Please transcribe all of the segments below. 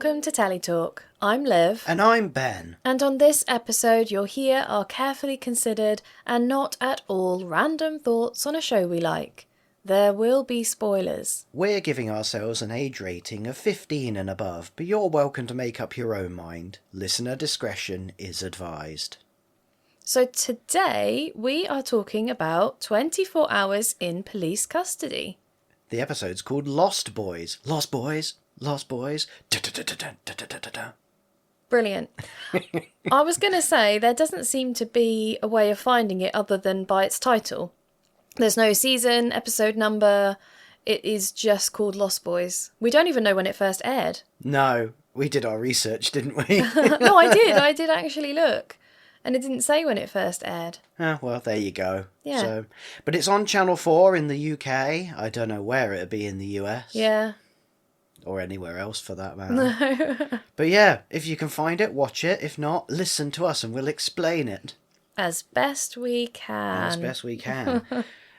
Welcome to Tally Talk. I'm Liv. And I'm Ben. And on this episode, you'll hear our carefully considered and not at all random thoughts on a show we like. There will be spoilers. We're giving ourselves an age rating of 15 and above, but you're welcome to make up your own mind. Listener discretion is advised. So today, we are talking about 24 hours in police custody. The episode's called Lost Boys. Lost Boys. Lost Boys. Da-da-da-da-da-da-da-da-da. Brilliant. I was going to say, there doesn't seem to be a way of finding it other than by its title. There's no season, episode number. It is just called Lost Boys. We don't even know when it first aired. No, we did our research, didn't we? No, I did. I did actually look. And it didn't say when it first aired. Ah, well, there you go. Yeah. So, but it's on Channel 4 in the UK. I don't know where it'd be in the US. Yeah. Or anywhere else for that matter. No. But yeah, if you can find it, watch it. If not, listen to us and we'll explain it. As best we can. As best we can.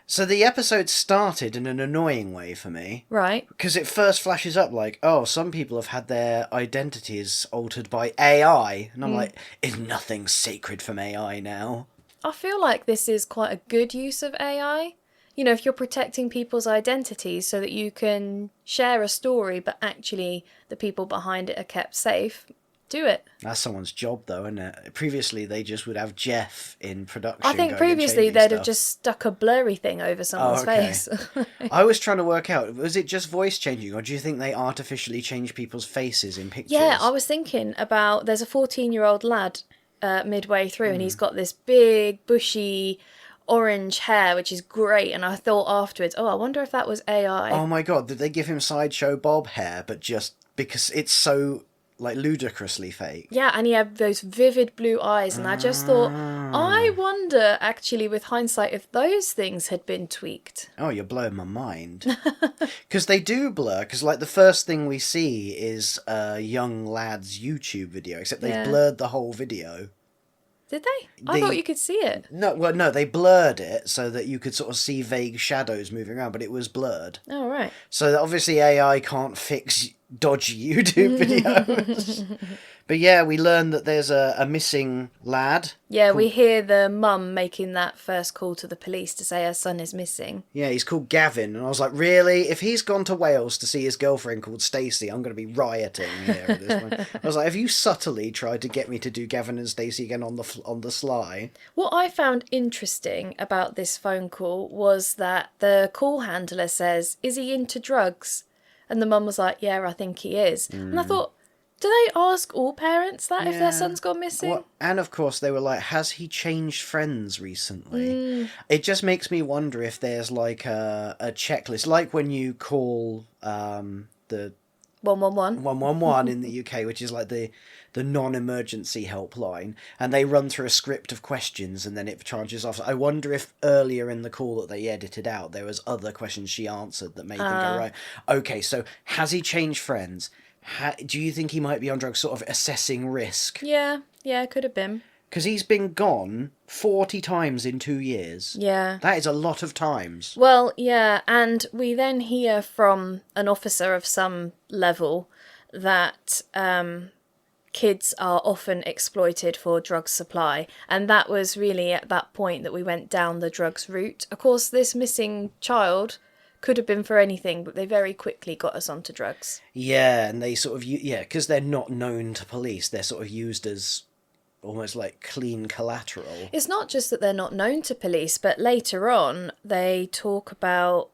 So the episode started in an annoying way for me. Right. Because it first flashes up like, oh, some people have had their identities altered by AI. And I'm like, is nothing sacred from AI now? I feel like this is quite a good use of AI. You know, if you're protecting people's identities so that you can share a story, but actually the people behind it are kept safe, do it. That's someone's job, though, isn't it? Previously, they just would have Jeff in production. I think previously they'd have just stuck a blurry thing over someone's face. I was trying to work out, was it just voice changing, or do you think they artificially change people's faces in pictures? Yeah, I was thinking about, there's a 14-year-old lad midway through, and he's got this big, bushy, orange hair, which is great, and I thought afterwards, I wonder if that was AI. Oh my god, did they give him Sideshow Bob hair, but just because it's so, like, ludicrously fake? Yeah, and he had those vivid blue eyes, and I just thought, I wonder, actually, with hindsight, if those things had been tweaked. Oh, you're blowing my mind. Because they do blur, because, like, the first thing we see is a young lad's YouTube video, except they've blurred the whole video. Did they? I thought you could see it. No, they blurred it so that you could sort of see vague shadows moving around, but it was blurred. Oh, right. So obviously AI can't fix dodgy YouTube videos. But yeah, we learn that there's a missing lad. Yeah, we hear the mum making that first call to the police to say her son is missing. Yeah, he's called Gavin. And I was like, really? If he's gone to Wales to see his girlfriend called Stacey, I'm going to be rioting here at this point. I was like, have you subtly tried to get me to do Gavin and Stacey again on the sly? What I found interesting about this phone call was that the call handler says, is he into drugs? And the mum was like, yeah, I think he is. And I thought, do they ask all parents that if their son's gone missing? Well, and of course they were like, has he changed friends recently? It just makes me wonder if there's like a checklist, like when you call the 111. 111 in the UK, which is like the non-emergency helpline, and they run through a script of questions and then it charges off. I wonder if earlier in the call that they edited out, there was other questions she answered that made them go, right, okay, so has he changed friends? Do you think he might be on drugs, sort of assessing risk? Yeah, could have been. Because he's been gone 40 times in 2 years. Yeah. That is a lot of times. Well, yeah, and we then hear from an officer of some level that kids are often exploited for drug supply. And that was really at that point that we went down the drugs route. Of course, this missing child could have been for anything, but they very quickly got us onto drugs. Yeah, and they sort of, because they're not known to police, they're sort of used as almost like clean collateral. It's not just that they're not known to police, but later on they talk about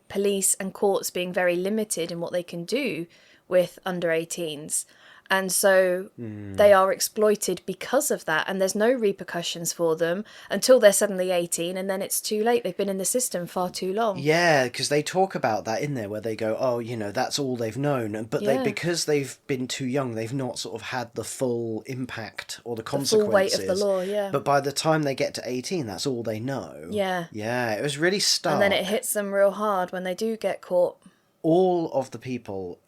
police and courts being very limited in what they can do with under 18s. And so they are exploited because of that, and there's no repercussions for them until they're suddenly 18, and then it's too late. They've been in the system far too long. Yeah, because they talk about that in there where they go, oh, that's all they've known. But because they've been too young, they've not sort of had the full impact or the consequences. The full weight of the law, yeah. But by the time they get to 18, that's all they know. Yeah. Yeah, it was really stark. And then it hits them real hard when they do get caught. All of the people,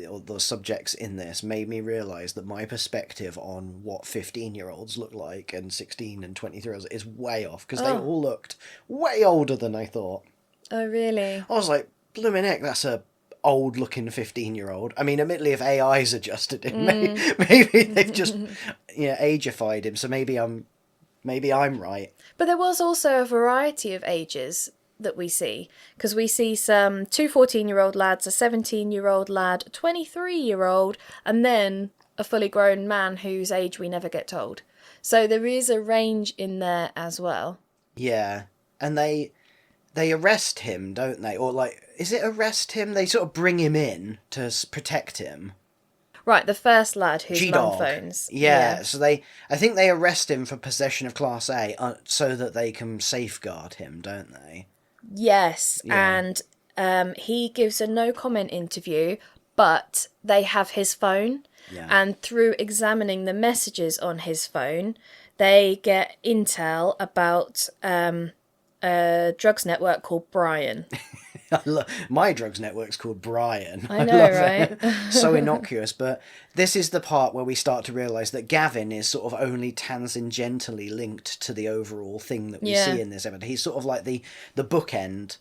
or the subjects in this, made me realise that my perspective on what 15-year-olds look like and 16 and 23-year-olds is way off, because they all looked way older than I thought. Oh, really? I was like, blooming heck, that's a old-looking 15-year-old. I mean, admittedly, if AI's adjusted him, maybe they've just ageified him. So maybe I'm right. But there was also a variety of ages that we see, because we see two 14-year-old lads, a 17-year-old lad, a 23-year-old, and then a fully grown man whose age we never get told. So there is a range in there as well. Yeah, and they arrest him, don't they? Or like, is it arrest him? They sort of bring him in to protect him. Right, the first lad whose G-Dog. mum phones. Yeah, so I think they arrest him for possession of Class A so that they can safeguard him, don't they? Yes, Yeah. and he gives a no comment interview, but they have his phone, and through examining the messages on his phone, they get intel about a drugs network called Brian. My drugs network's called Brian. I know, right? So innocuous, but this is the part where we start to realise that Gavin is sort of only tangentially linked to the overall thing that we see in this episode. He's sort of like the bookend,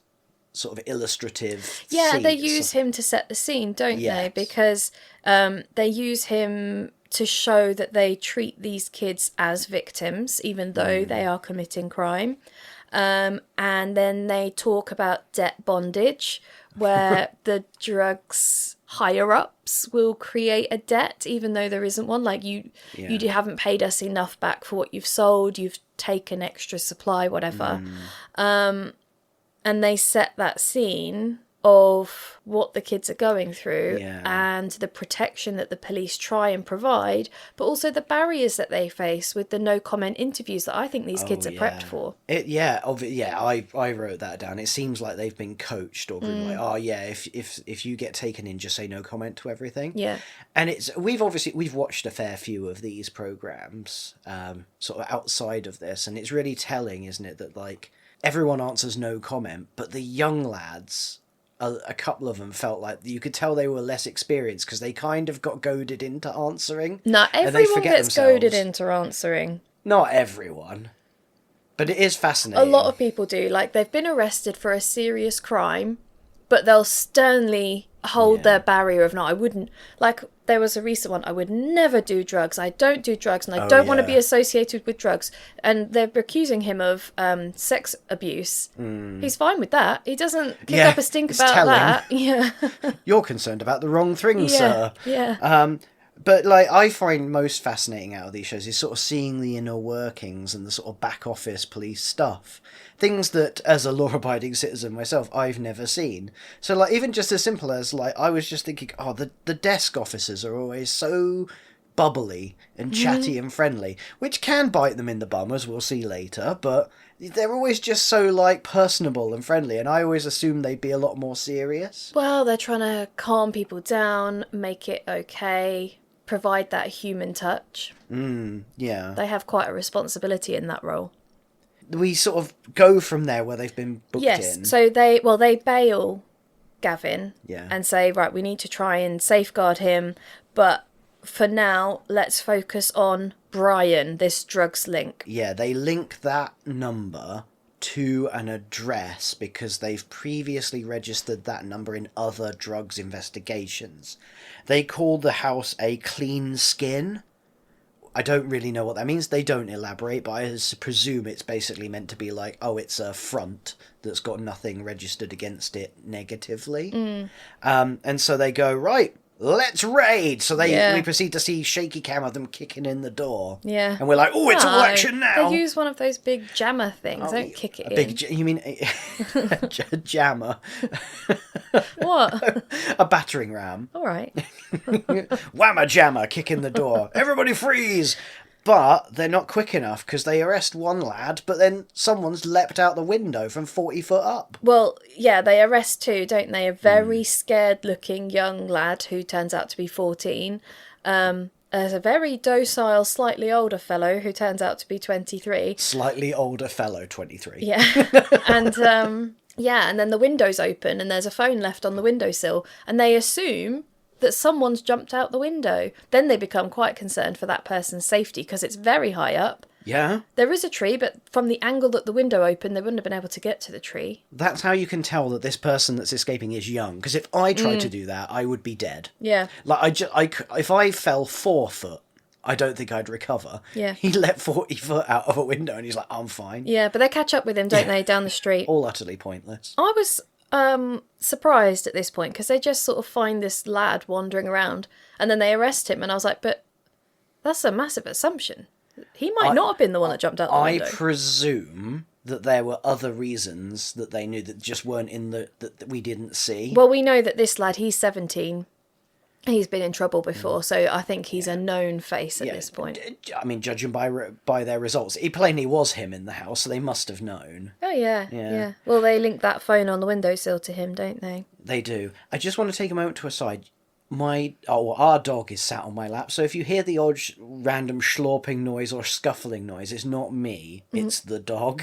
sort of illustrative. Yeah, they use him to set the scene, don't they? Because they use him to show that they treat these kids as victims, even though they are committing crime. And then they talk about debt bondage, where the drugs higher-ups will create a debt, even though there isn't one. Like, you haven't paid us enough back for what you've sold, you've taken extra supply, whatever. And they set that scene of what the kids are going through and the protection that the police try and provide, but also the barriers that they face with the no comment interviews that I think these kids are prepped for. I wrote that down. It seems like they've been coached or been like, if you get taken in, just say no comment to everything. Yeah. And we've watched a fair few of these programs sort of outside of this, and it's really telling, isn't it, that like everyone answers no comment, but the young lads, a couple of them felt like you could tell they were less experienced because they kind of got goaded into answering. No, everyone gets goaded into answering. Not everyone. But it is fascinating. A lot of people do. Like, they've been arrested for a serious crime, but they'll sternly hold their barrier of, no, I wouldn't. Like, there was a recent one, I would never do drugs. I don't do drugs, and I don't want to be associated with drugs. And they're accusing him of sex abuse. He's fine with that. He doesn't kick up a stink about that. Yeah. You're concerned about the wrong thing, sir. Yeah. But like, I find most fascinating out of these shows is sort of seeing the inner workings and the sort of back office police stuff. Things that, as a law-abiding citizen myself, I've never seen. So like, even just as simple as like, I was just thinking, the desk officers are always so bubbly and chatty and friendly, which can bite them in the bum, as we'll see later, but they're always just so like personable and friendly, and I always assumed they'd be a lot more serious. Well, they're trying to calm people down, make it okay, provide that human touch. Yeah. They have quite a responsibility in that role. We sort of go from there where they've been booked in. Yes, so they bail Gavin and say, right, we need to try and safeguard him, but for now, let's focus on Brian, this drugs link. Yeah, they link that number to an address because they've previously registered that number in other drugs investigations. They call the house a clean skin. I don't really know what that means. They don't elaborate, but I presume it's basically meant to be like, it's a front that's got nothing registered against it negatively. And so they go, right, let's raid. So we proceed to see shaky cam of them kicking in the door. Yeah. And we're like, it's all action now. They use one of those big jammer things. Don't kick it in. You mean a jammer? What? A battering ram. All right. Whammer jammer, kick in the door. Everybody freeze! But they're not quick enough because they arrest one lad, but then someone's leapt out the window from 40 foot up. Well, yeah, they arrest two, don't they? A very scared-looking young lad who turns out to be 14. There's a very docile, slightly older fellow who turns out to be 23. Slightly older fellow, 23. Yeah. And, and then the window's open and there's a phone left on the windowsill. And they assume that someone's jumped out the window. Then they become quite concerned for that person's safety because it's very high up Yeah. There is a tree, but from the angle that the window opened, they wouldn't have been able to get to the tree. That's how you can tell that this person that's escaping is young. Because if I tried to do that, I would be dead. Yeah. Like, if I fell 4 foot, I don't think I'd recover. Yeah. He let 40 foot out of a window and he's like, I'm fine. Yeah, but they catch up with him, don't they, down the street? All utterly pointless. I was surprised at this point because they just sort of find this lad wandering around and then they arrest him, and I was like, but that's a massive assumption. He might not have been the one that jumped out the window. I presume that there were other reasons that they knew that just weren't in that we didn't see. Well, we know that this lad, he's 17. He's been in trouble before, so I think he's a known face at this point. I mean, judging by their results, it plainly was him in the house, so they must have known. Oh, yeah. Well, they link that phone on the windowsill to him, don't they? They do. I just want to take a moment to aside. Our dog is sat on my lap, so if you hear the odd random slurping noise or scuffling noise, it's not me, it's the dog.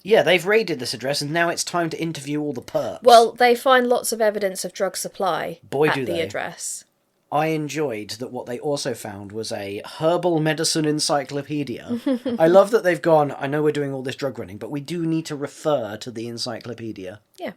Yeah, they've raided this address, and now it's time to interview all the perps. Well, they find lots of evidence of drug supply Boy, at do the they. address. I enjoyed that what they also found was a herbal medicine encyclopedia. I love that they've gone, I know we're doing all this drug running, but we do need to refer to the encyclopedia. Yeah.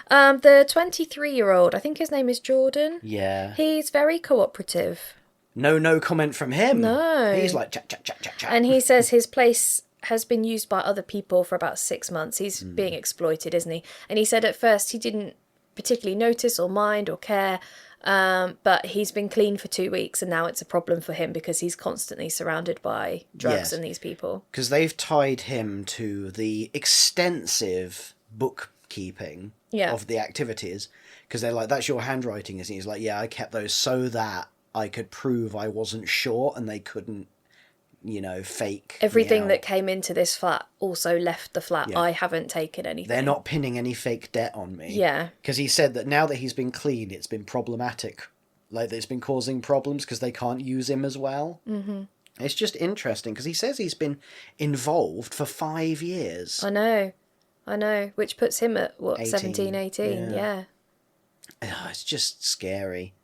The 23-year-old, I think his name is Jordan. Yeah. He's very cooperative. No comment from him. No. He's like, chat. And he says his place has been used by other people for about 6 months. He's being exploited, isn't he? And he said at first he didn't particularly notice or mind or care, but he's been clean for 2 weeks, and now it's a problem for him because he's constantly surrounded by drugs and these people. Because they've tied him to the extensive bookkeeping of the activities. Because they're like, that's your handwriting, isn't it? He's like, yeah, I kept those so that I could prove I wasn't short and they couldn't, fake everything that came into this flat also left the flat. I haven't taken anything. They're not pinning any fake debt on me. Yeah. Because he said that now that he's been clean, it's been problematic. Like, it's been causing problems because they can't use him as well. Mm-hmm. It's just interesting because he says he's been involved for 5 years. I know. Which puts him at, 17, 18? Yeah. It's just scary.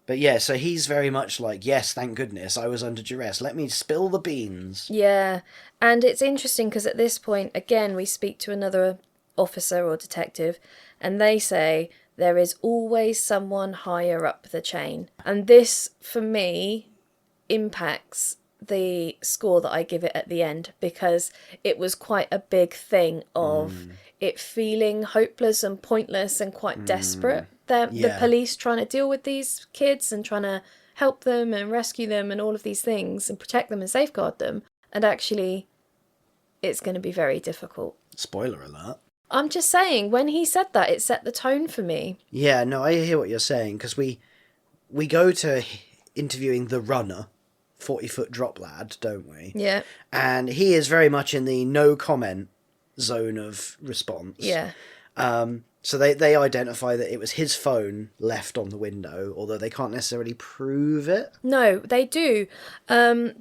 But yeah, so he's very much like, yes, thank goodness, I was under duress. Let me spill the beans. Yeah, and it's interesting because at this point, again, we speak to another officer or detective, and they say there is always someone higher up the chain. And this, for me, impacts the score that I give it at the end, because it was quite a big thing of it feeling hopeless and pointless and quite desperate. The police trying to deal with these kids and trying to help them and rescue them and all of these things and protect them and safeguard them. And actually, it's going to be very difficult. Spoiler alert. I'm just saying, when he said that, it set the tone for me. Yeah, no, I hear what you're saying, because we go to interviewing the runner, 40-foot drop lad, don't we? Yeah. And he is very much in the no comment zone of response. Yeah. So they identify that it was his phone left on the window, although they can't necessarily prove it. No, they do,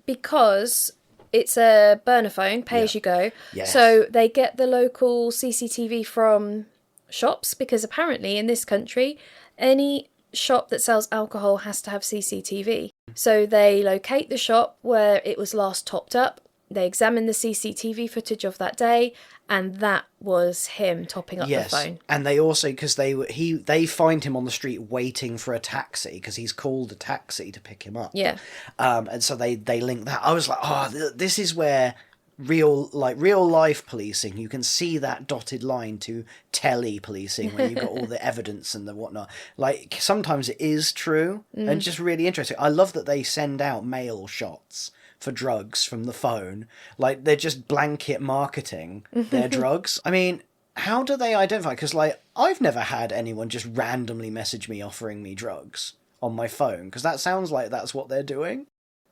because it's a burner phone, pay as you go. Yes. So they get the local CCTV from shops, because apparently in this country, any shop that sells alcohol has to have CCTV. So they locate the shop where it was last topped up. They examine the CCTV footage of that day, and that was him topping up the phone. And they also, because they find him on the street waiting for a taxi, because he's called a taxi to pick him up. Yeah. And so they link that. I was like, this is where real life policing, you can see that dotted line to tele policing when you've got all the evidence and the whatnot. Like, sometimes it is true and just really interesting. I love that they send out mail shots for drugs from the phone. Like, they're just blanket marketing their drugs. I mean, how do they identify? Because, like, I've never had anyone just randomly message me offering me drugs on my phone, because that sounds like that's what they're doing.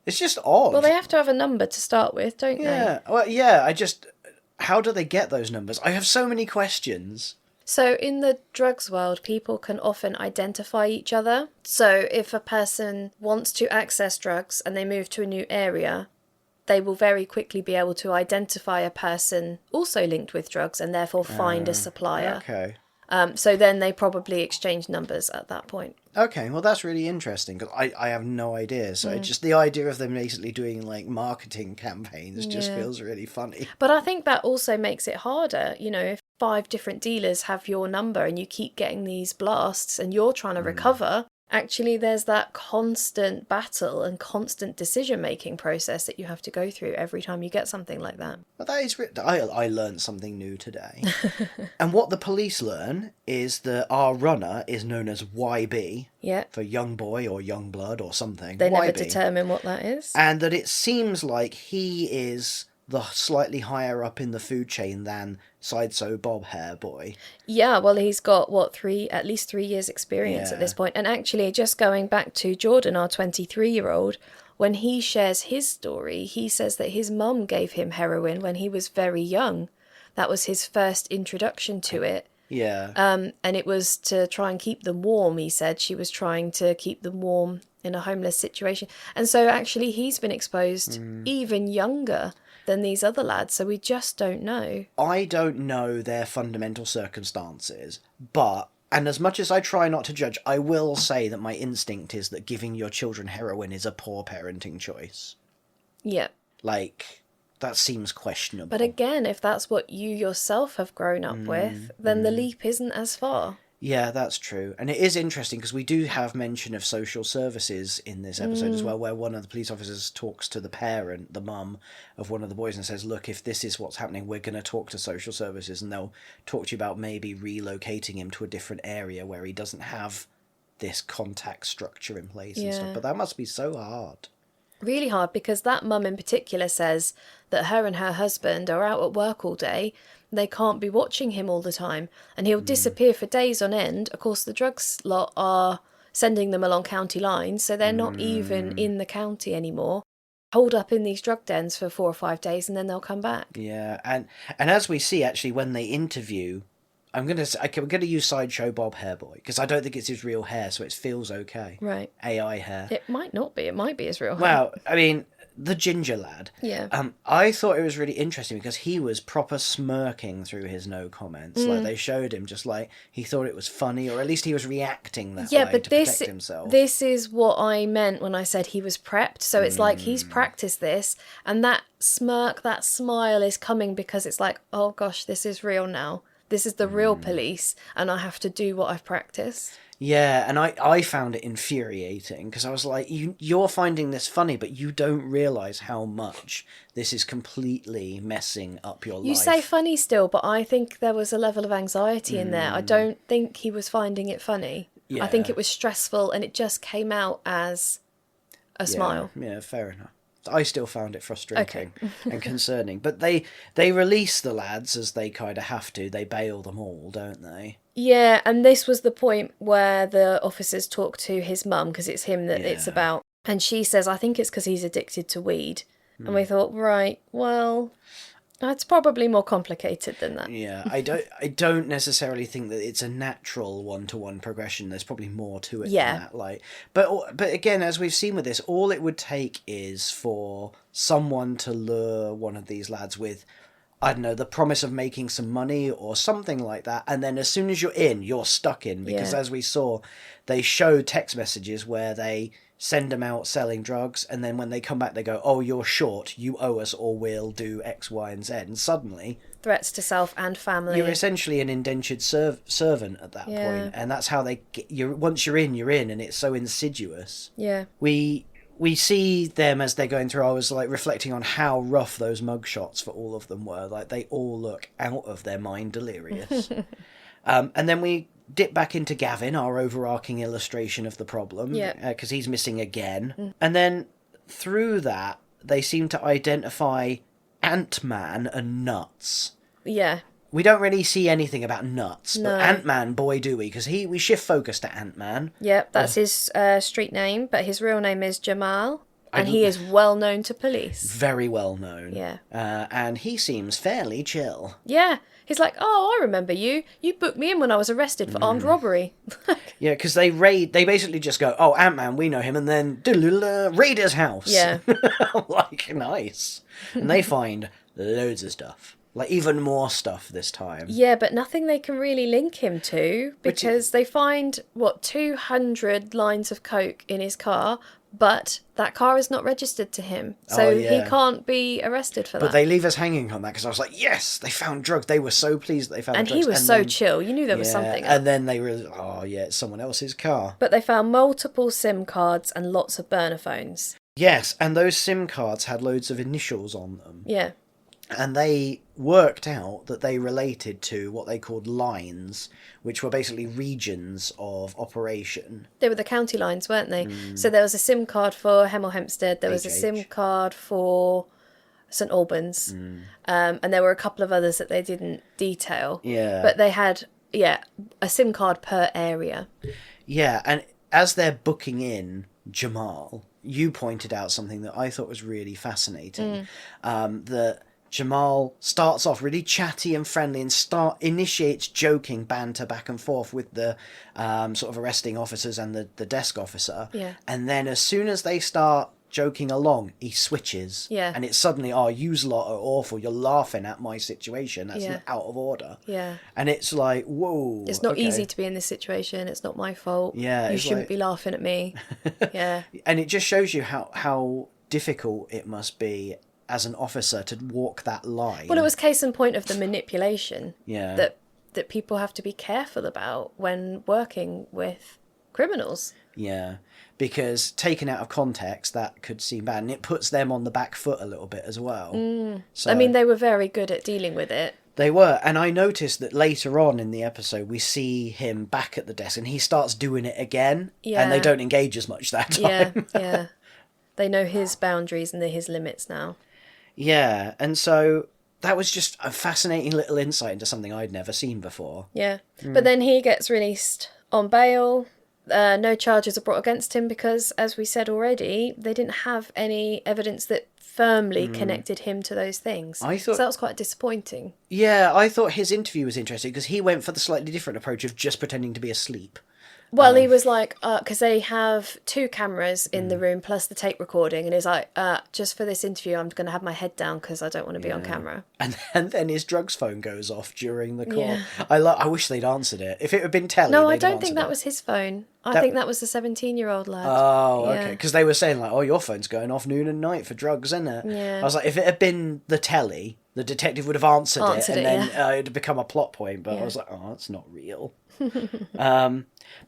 It's just odd. Well, they have to have a number to start with, don't they? Yeah. Well, yeah, how do they get those numbers? I have so many questions. So in the drugs world, people can often identify each other. So if a person wants to access drugs and they move to a new area, they will very quickly be able to identify a person also linked with drugs and therefore find a supplier. Okay. So then they probably exchanged numbers at that point. Okay, well that's really interesting because I have no idea. So it's just the idea of them basically doing like marketing campaigns just feels really funny. But I think that also makes it harder. You know, if 5 different dealers have your number and you keep getting these blasts and you're trying to recover, actually there's that constant battle and constant decision-making process that you have to go through every time you get something like that. But that is I learned something new today. And what the police learn is that our runner is known as YB. Yeah. For young boy or young blood or something. They never YB. determine what that is. And that it seems like he is the slightly higher up in the food chain than Sideshow Bob Hair Boy. Yeah, well, he's got, at least 3 years experience at this point. And actually, just going back to Jordan, our 23-year-old, when he shares his story, he says that his mum gave him heroin when he was very young. That was his first introduction to it. Yeah. And it was to try and keep them warm, he said. She was trying to keep them warm in a homeless situation. And so actually he's been exposed even younger than these other lads, so we just don't know. I don't know their fundamental circumstances, but, and as much as I try not to judge, I will say that my instinct is that giving your children heroin is a poor parenting choice. Yeah. Like, that seems questionable. But again, if that's what you yourself have grown up with, then the leap isn't as far. Yeah, that's true. And it is interesting because we do have mention of social services in this episode as well, where one of the police officers talks to the parent, the mum of one of the boys, and says, look, if this is what's happening, we're going to talk to social services and they'll talk to you about maybe relocating him to a different area where he doesn't have this contact structure in place and stuff. But that must be so hard. Really hard, because that mum in particular says that her and her husband are out at work all day. They can't be watching him all the time, and he'll disappear for days on end. Of course, the drugs lot are sending them along county lines, so they're not even in the county anymore. Hold up in these drug dens for 4 or 5 days, and then they'll come back. Yeah, and as we see, actually, when they interview, I'm gonna use Sideshow Bob Hair Boy because I don't think it's his real hair, so it feels okay. Right. AI hair. It might not be. It might be his real hair. Well, I mean, the ginger lad. Yeah. I thought it was really interesting because he was proper smirking through his no comments. Like, they showed him just like he thought it was funny, or at least he was reacting that way to protect himself. This is what I meant when I said he was prepped. So it's like he's practiced this, and that smirk, that smile is coming because it's like, oh gosh, this is real now. This is the real police, and I have to do what I've practiced. Yeah, and I found it infuriating because I was like, you're finding this funny, but you don't realise how much this is completely messing up your life. You say funny still, but I think there was a level of anxiety in there. I don't think he was finding it funny. Yeah. I think it was stressful, and it just came out as a smile. Yeah, fair enough. I still found it frustrating and concerning. But they release the lads as they kind of have to. They bail them all, don't they? Yeah, and this was the point where the officers talk to his mum, because it's him that it's about. And she says, I think it's because he's addicted to weed. And we thought, right, well, it's probably more complicated than that. Yeah, I don't necessarily think that it's a natural one-to-one progression. There's probably more to it than that. Like, but again, as we've seen with this, all it would take is for someone to lure one of these lads with, I don't know, the promise of making some money or something like that, and then as soon as you're in, you're stuck in, because as we saw, they show text messages where they send them out selling drugs, and then when they come back they go, oh, you're short, you owe us, or we'll do X, Y, and Z, and suddenly threats to self and family. You're essentially an indentured servant at that point, and that's how they get you. Once you're in, and it's so insidious. Yeah. We see them as they're going through. I was like reflecting on how rough those mugshots for all of them were. Like, they all look out of their mind, delirious. And then we dip back into Gavin, our overarching illustration of the problem, because he's missing again. And then through that, they seem to identify Ant-Man and Nuts. Yeah. We don't really see anything about Nuts, but Ant-Man, boy do we, because we shift focus to Ant-Man. Yep, that's his street name, but his real name is Jamal, and he is well known to police. Very well known. Yeah. And he seems fairly chill. Yeah. He's like, oh, I remember you. You booked me in when I was arrested for armed robbery. Yeah, because they basically just go, oh, Ant-Man, we know him, and then raid his house. Yeah. Like, nice. And they find loads of stuff. Like, even more stuff this time. Yeah, but nothing they can really link him to, because they find, 200 lines of coke in his car, but that car is not registered to him. So he can't be arrested for that. But they leave us hanging on that, because I was like, yes, they found drugs. They were so pleased that they found the drugs. And he was so chill. You knew there was something up. And then they realised, oh, yeah, it's someone else's car. But they found multiple SIM cards and lots of burner phones. Yes, and those SIM cards had loads of initials on them. Yeah. And they worked out that they related to what they called lines, which were basically regions of operation. They were the county lines, weren't they? So there was a SIM card for Hemel Hempstead, there was a SIM card for St Albans, and there were a couple of others that they didn't detail. Yeah. But they had, a SIM card per area. Yeah, and as they're booking in Jamal, you pointed out something that I thought was really fascinating. That Jamal starts off really chatty and friendly and initiates joking banter back and forth with the sort of arresting officers and the desk officer. Yeah. And then as soon as they start joking along, he switches. Yeah. And it's suddenly, oh, yous lot are awful. You're laughing at my situation. That's not out of order. Yeah. And it's like, whoa. It's not easy to be in this situation. It's not my fault. Yeah. You shouldn't be laughing at me. Yeah. And it just shows you how difficult it must be as an officer to walk that line. Well, it was case in point of the manipulation. Yeah. That people have to be careful about when working with criminals. Yeah, because taken out of context, that could seem bad, and it puts them on the back foot a little bit as well. So, I mean, they were very good at dealing with it. They were, and I noticed that later on in the episode, we see him back at the desk, and he starts doing it again, and they don't engage as much that time. Yeah. They know his boundaries and his limits now. Yeah, and so that was just a fascinating little insight into something I'd never seen before. Yeah, but then he gets released on bail. No charges are brought against him because, as we said already, they didn't have any evidence that firmly connected him to those things. So that was quite disappointing. Yeah, I thought his interview was interesting because he went for the slightly different approach of just pretending to be asleep. Well, he was like, because they have 2 cameras in the room plus the tape recording, and he's like, just for this interview, I'm going to have my head down because I don't want to be on camera. And then his drugs phone goes off during the call. Yeah. I wish they'd answered it. If it had been telly, No, I don't think that was his phone. I think that was the 17-year-old lad. Oh, okay. Because they were saying, like, oh, your phone's going off noon and night for drugs, isn't it? Yeah. I was like, if it had been the telly, the detective would have answered it, and then it would become a plot point. But I was like, oh, that's not real.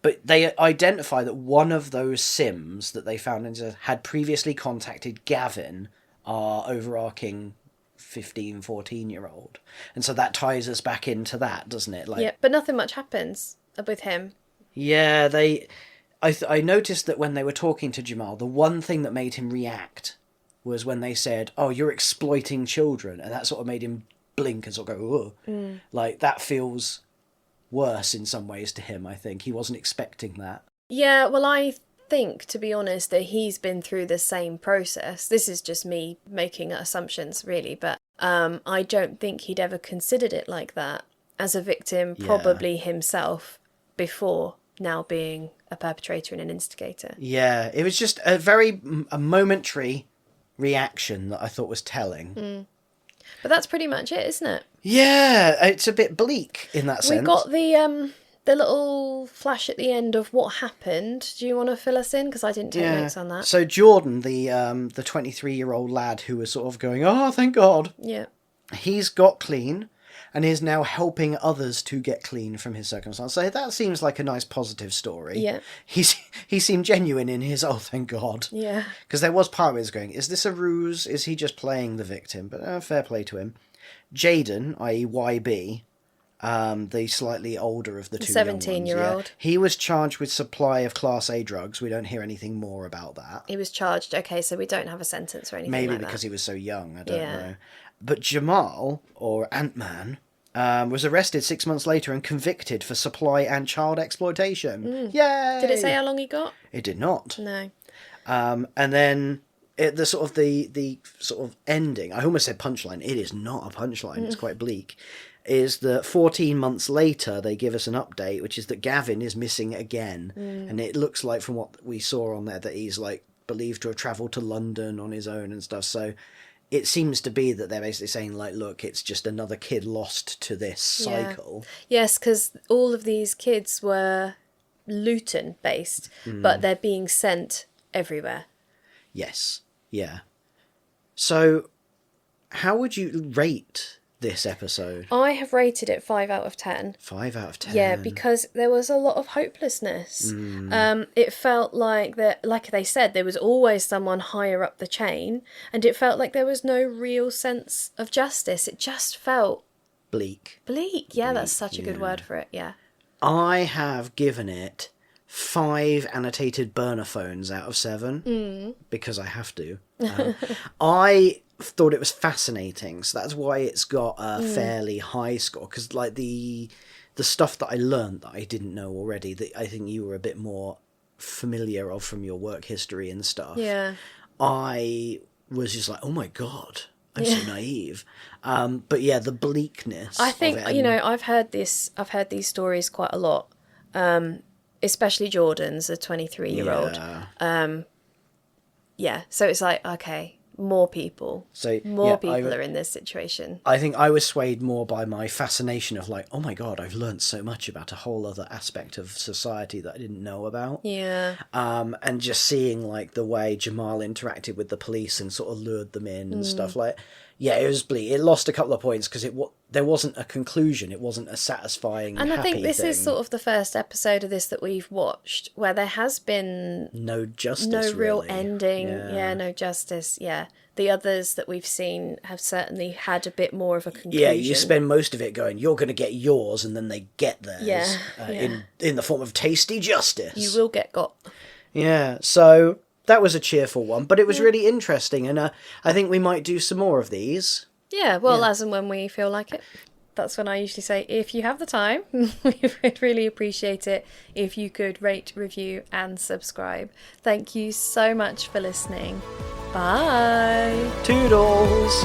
But they identify that one of those Sims that they found had previously contacted Gavin, our overarching 15, 14-year-old. And so that ties us back into that, doesn't it? Yeah, but nothing much happens with him. Yeah, I noticed that when they were talking to Jamal, the one thing that made him react was when they said, oh, you're exploiting children. And that sort of made him blink and sort of go, oh. Like, that feels worse in some ways to him, I think. He wasn't expecting that. Yeah, well, I think, to be honest, that he's been through the same process. This is just me making assumptions, really, but I don't think he'd ever considered it like that as a victim, probably himself, before now being a perpetrator and an instigator. Yeah, it was just a momentary reaction that I thought was telling. But that's pretty much it, isn't it? Yeah, it's a bit bleak in that sense. We got the little flash at the end of what happened. Do you want to fill us in? Because I didn't take notes on that. So Jordan, the 23-year-old lad who was sort of going, oh, thank God. Yeah. He's got clean and is now helping others to get clean from his circumstance. So that seems like a nice positive story. Yeah. He seemed genuine in his, oh, thank God. Yeah. Because there was part where he was going, is this a ruse? Is he just playing the victim? But fair play to him. Jaden, i.e. YB, the slightly older of the two 17-year-old. He was charged with supply of Class A drugs. We don't hear anything more about that. He was charged. Okay, so we don't have a sentence or anything Maybe like because that. he was so young, I don't know. But Jamal, or Ant-Man, was arrested 6 months later and convicted for supply and child exploitation. Yay! Did it say how long he got? It did not. No. And then the sort of ending, I almost said punchline, it is not a punchline, it's quite bleak, is that 14 months later they give us an update, which is that Gavin is missing again. And it looks like from what we saw on there that he's like believed to have travelled to London on his own and stuff. So it seems to be that they're basically saying, like, look, it's just another kid lost to this cycle. Yes, because all of these kids were Luton based, but they're being sent everywhere. Yes. Yeah. So, how would you rate this episode? I have rated it 5 out of 10. 5 out of 10. Yeah, because there was a lot of hopelessness. It felt like that, like they said, there was always someone higher up the chain, and it felt like there was no real sense of justice. It just felt bleak. Yeah, that's such a good word for it. Yeah. I have given it 5 annotated burner phones out of 7 because I have to. I thought it was fascinating, so that's why it's got a fairly high score, because like the stuff that I learned that I didn't know already, that I think you were a bit more familiar of from your work history and stuff. Yeah. I was just like, oh my god, I'm so naive. But yeah, the bleakness. I think of it, you know, I've heard these stories quite a lot, especially Jordan's a 23-year-old. Yeah. So it's like, okay, more people are in this situation. I think I was swayed more by my fascination of like, oh my god, I've learned so much about a whole other aspect of society that I didn't know about. Yeah. And just seeing like the way Jamal interacted with the police and sort of lured them in and stuff like. Yeah, it was bleak. It lost a couple of points because there wasn't a conclusion. It wasn't a satisfying. And I think this thing. is sort of the first episode of this that we've watched where there has been no justice, no real really. ending. Yeah, no justice. Yeah, the others that we've seen have certainly had a bit more of a conclusion. Yeah, you spend most of it going, you're going to get yours, and then they get theirs. In the form of tasty justice. You will get got. Yeah, so that was a cheerful one, but it was really interesting, and I think we might do some more of these. Yeah, well, as and when we feel like it. That's when I usually say, if you have the time, we would really appreciate it if you could rate, review, and subscribe. Thank you so much for listening. Bye. Toodles.